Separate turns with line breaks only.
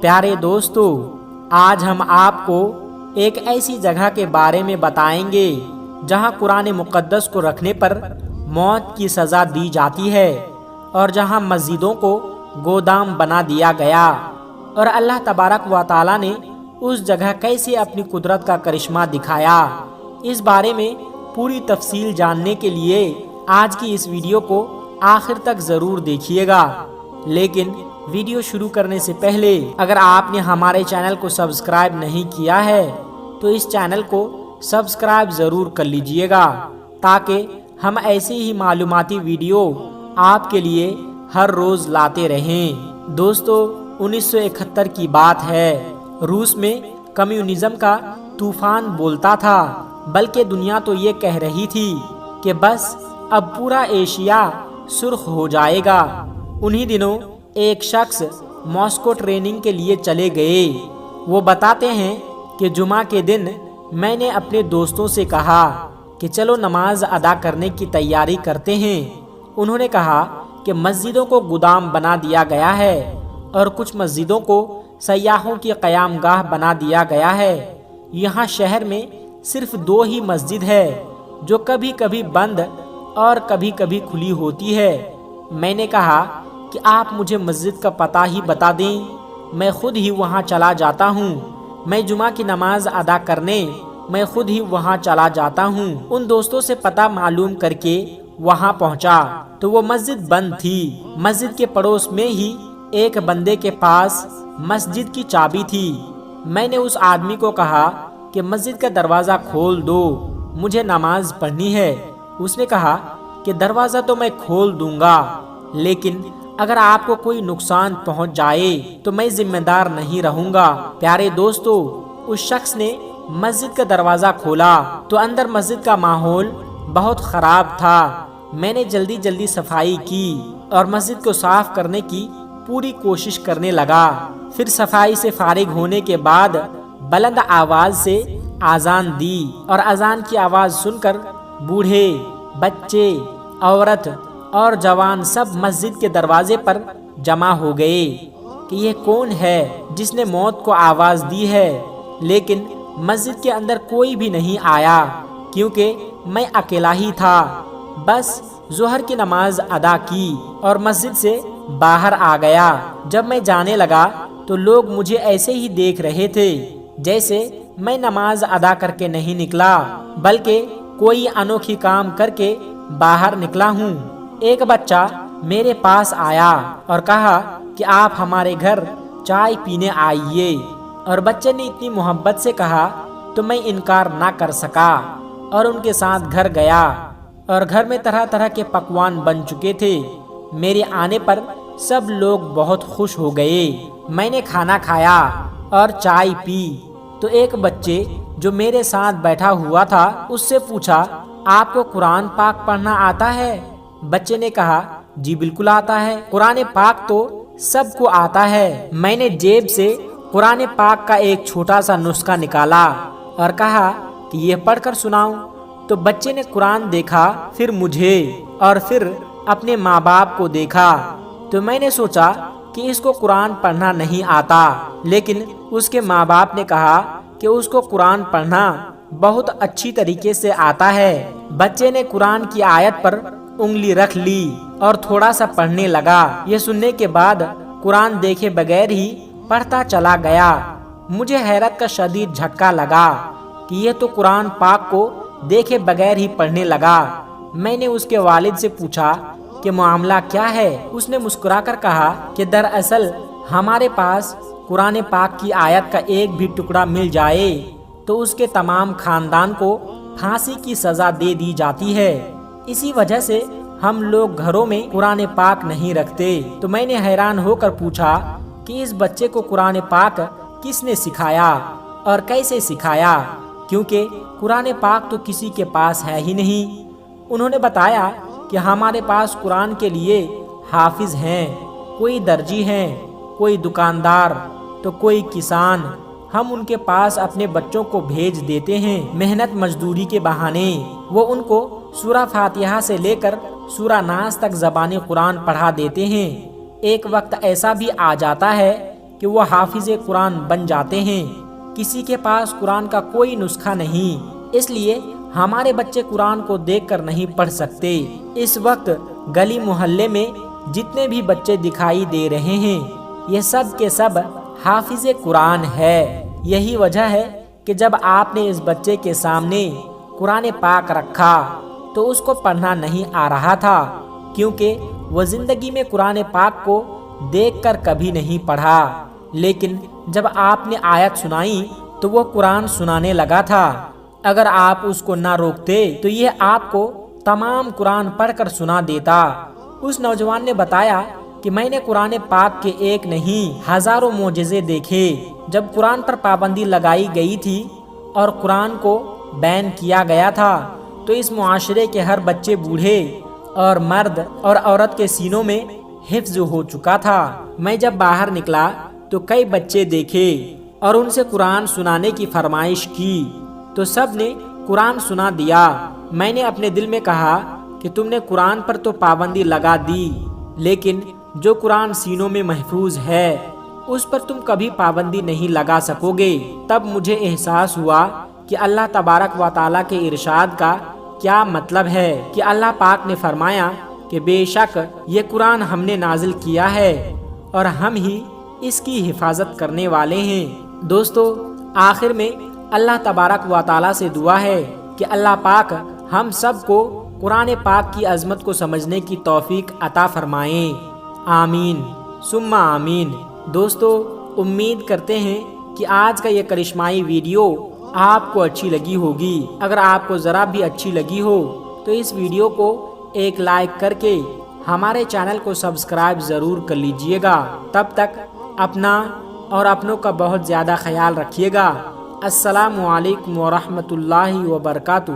प्यारे दोस्तों, आज हम आपको एक ऐसी जगह के बारे में बताएंगे जहां कुरान मुक़द्दस को रखने पर मौत की सज़ा दी जाती है और जहां मस्जिदों को गोदाम बना दिया गया। और अल्लाह तबारक व तआला ने उस जगह कैसे अपनी कुदरत का करिश्मा दिखाया, इस बारे में पूरी तफसील जानने के लिए आज की इस वीडियो को आखिर तक ज़रूर देखिएगा। लेकिन वीडियो शुरू करने से पहले अगर आपने हमारे चैनल को सब्सक्राइब नहीं किया है तो इस चैनल को सब्सक्राइब ज़रूर कर लीजिएगा, ताकि हम ऐसे ही मालूमाती वीडियो आपके लिए हर रोज़ लाते रहें। दोस्तों, 1971 की बात है। रूस में कम्युनिज्म का तूफान बोलता था, बल्कि दुनिया तो ये कह रही थी कि बस अब पूरा एशिया सुर्ख हो जाएगा। उन्हीं दिनों एक शख्स मॉस्को ट्रेनिंग के लिए चले गए। वो बताते हैं कि जुमा के दिन मैंने अपने दोस्तों से कहा कि चलो नमाज अदा करने की तैयारी करते हैं। उन्होंने कहा कि मस्जिदों को गोदाम बना दिया गया है और कुछ मस्जिदों को सयाहों की क़यामगाह बना दिया गया है। यहाँ शहर में सिर्फ 2 ही मस्जिद है जो कभी कभी बंद और कभी कभी खुली होती है। मैंने कहा कि आप मुझे मस्जिद का पता ही बता दें, मैं खुद ही वहाँ चला जाता हूँ। मैं जुमा की नमाज अदा करने मैं खुद ही वहाँ चला जाता हूँ। उन दोस्तों से पता मालूम करके वहाँ पहुँचा तो वो मस्जिद बंद थी। मस्जिद के पड़ोस में ही एक बंदे के पास मस्जिद की चाबी थी। मैंने उस आदमी को कहा कि मस्जिद का दरवाज़ा खोल दो, मुझे नमाज पढ़नी है। उसने कहा कि दरवाज़ा तो मैं खोल दूंगा, लेकिन अगर आपको कोई नुकसान पहुंच जाए तो मैं जिम्मेदार नहीं रहूंगा। प्यारे दोस्तों, उस शख्स ने मस्जिद का दरवाज़ा खोला तो अंदर मस्जिद का माहौल बहुत ख़राब था। मैंने जल्दी जल्दी सफाई की और मस्जिद को साफ करने की पूरी कोशिश करने लगा। फिर सफाई से फारिग होने के बाद बुलंद आवाज़ से आज़ान दी और अजान की आवाज़ सुनकर बूढ़े, बच्चे, औरत और जवान सब मस्जिद के दरवाजे पर जमा हो गए कि यह कौन है जिसने मौत को आवाज़ दी है। लेकिन मस्जिद के अंदर कोई भी नहीं आया क्योंकि मैं अकेला ही था। बस ज़ोहर की नमाज अदा की और मस्जिद से बाहर आ गया। जब मैं जाने लगा तो लोग मुझे ऐसे ही देख रहे थे जैसे मैं नमाज अदा करके नहीं निकला, बल्कि कोई अनोखी काम करके बाहर निकला हूँ। एक बच्चा मेरे पास आया और कहा कि आप हमारे घर चाय पीने आइए, और बच्चे ने इतनी मोहब्बत से कहा तो मैं इनकार ना कर सका और उनके साथ घर गया। और घर में तरह तरह के पकवान बन चुके थे। मेरे आने पर सब लोग बहुत खुश हो गए। मैंने खाना खाया और चाय पी तो एक बच्चे जो मेरे साथ बैठा हुआ था उससे पूछा, आपको कुरान पाक पढ़ना आता है? बच्चे ने कहा, जी बिल्कुल आता है। कुरान पाक तो सबको आता है। मैंने जेब से कुरान पाक का एक छोटा सा नुस्खा निकाला और कहा कि यह पढ़कर सुनाऊं। तो बच्चे ने कुरान देखा, फिर मुझे और फिर अपने माँ बाप को देखा। तो मैंने सोचा कि इसको कुरान पढ़ना नहीं आता, लेकिन उसके माँ बाप ने कहा कि उसको कुरान पढ़ना बहुत अच्छी तरीके से आता है। बच्चे ने कुरान की आयत पर उंगली रख ली और थोड़ा सा पढ़ने लगा। ये सुनने के बाद कुरान देखे बगैर ही पढ़ता चला गया। मुझे हैरत का शदीद झटका लगा कि यह तो कुरान पाक को देखे बगैर ही पढ़ने लगा। मैंने उसके वालिद से पूछा कि मामला क्या है। उसने मुस्कुराकर कहा कि दरअसल हमारे पास कुरान पाक की आयत का एक भी टुकड़ा मिल जाए तो उसके तमाम खानदान को फांसी की सज़ा दे दी जाती है। इसी वजह से हम लोग घरों में कुरान पाक नहीं रखते। तो मैंने हैरान होकर पूछा कि इस बच्चे को कुरान पाक किसने सिखाया और कैसे सिखाया, क्योंकि कुरान पाक तो किसी के पास है ही नहीं। उन्होंने बताया कि हमारे पास कुरान के लिए हाफिज हैं, कोई दर्जी हैं, कोई दुकानदार तो कोई किसान। हम उनके पास अपने बच्चों को भेज देते हैं मेहनत मजदूरी के बहाने। वो उनको सूरा फातिहा से लेकर सूरा नास तक ज़बानी कुरान पढ़ा देते हैं। एक वक्त ऐसा भी आ जाता है کہ وہ حافظ قرآن بن جاتے ہیں۔ کسی کے پاس قرآن کا کوئی نسخہ نہیں، اس لیے ہمارے بچے قرآن کو دیکھ کر نہیں پڑھ سکتے۔ اس وقت گلی محلے میں جتنے بھی بچے دکھائی دے رہے ہیں یہ سب کے سب حافظ قرآن ہے۔ یہی وجہ ہے کہ جب آپ نے اس بچے کے سامنے قرآن پاک رکھا تو اس کو پڑھنا نہیں آ رہا تھا، کیونکہ وہ زندگی میں قرآن پاک کو دیکھ کر کبھی نہیں پڑھا۔ لیکن جب آپ نے آیت سنائی تو وہ قرآن سنانے لگا تھا۔ اگر آپ اس کو نہ روکتے تو یہ آپ کو تمام قرآن پڑھ کر سنا دیتا۔ اس نوجوان نے بتایا کہ میں نے قرآن پاک کے ایک نہیں ہزاروں معجزے دیکھے۔ جب قرآن پر پابندی لگائی گئی تھی اور قرآن کو بین کیا گیا تھا تو اس معاشرے کے ہر بچے، بوڑھے اور مرد اور عورت کے سینوں میں حفظ ہو چکا تھا۔ میں جب باہر نکلا تو کئی بچے دیکھے اور ان سے قرآن سنانے کی فرمائش کی تو سب نے قرآن سنا دیا۔ میں نے اپنے دل میں کہا کہ تم نے قرآن پر تو پابندی لگا دی، لیکن جو قرآن سینوں میں محفوظ ہے اس پر تم کبھی پابندی نہیں لگا سکو گے۔ تب مجھے احساس ہوا کہ اللہ تبارک و تعالیٰ کے ارشاد کا کیا مطلب ہے کہ اللہ پاک نے فرمایا کہ بے شک یہ قرآن ہم نے نازل کیا ہے اور ہم ہی اس کی حفاظت کرنے والے ہیں۔ دوستو، آخر میں اللہ تبارک و تعالیٰ سے دعا ہے کہ اللہ پاک ہم سب کو قرآن پاک کی عظمت کو سمجھنے کی توفیق عطا فرمائیں۔ آمین ثم آمین۔ دوستو، امید کرتے ہیں کہ آج کا یہ کرشمائی ویڈیو آپ کو اچھی لگی ہوگی۔ اگر آپ کو ذرا بھی اچھی لگی ہو تو اس ویڈیو کو ایک لائک کر کے ہمارے چینل کو سبسکرائب ضرور کر لیجئے گا۔ تب تک اپنا اور اپنوں کا بہت زیادہ خیال رکھیے گا۔ السلام علیکم ورحمۃ اللہ وبرکاتہ۔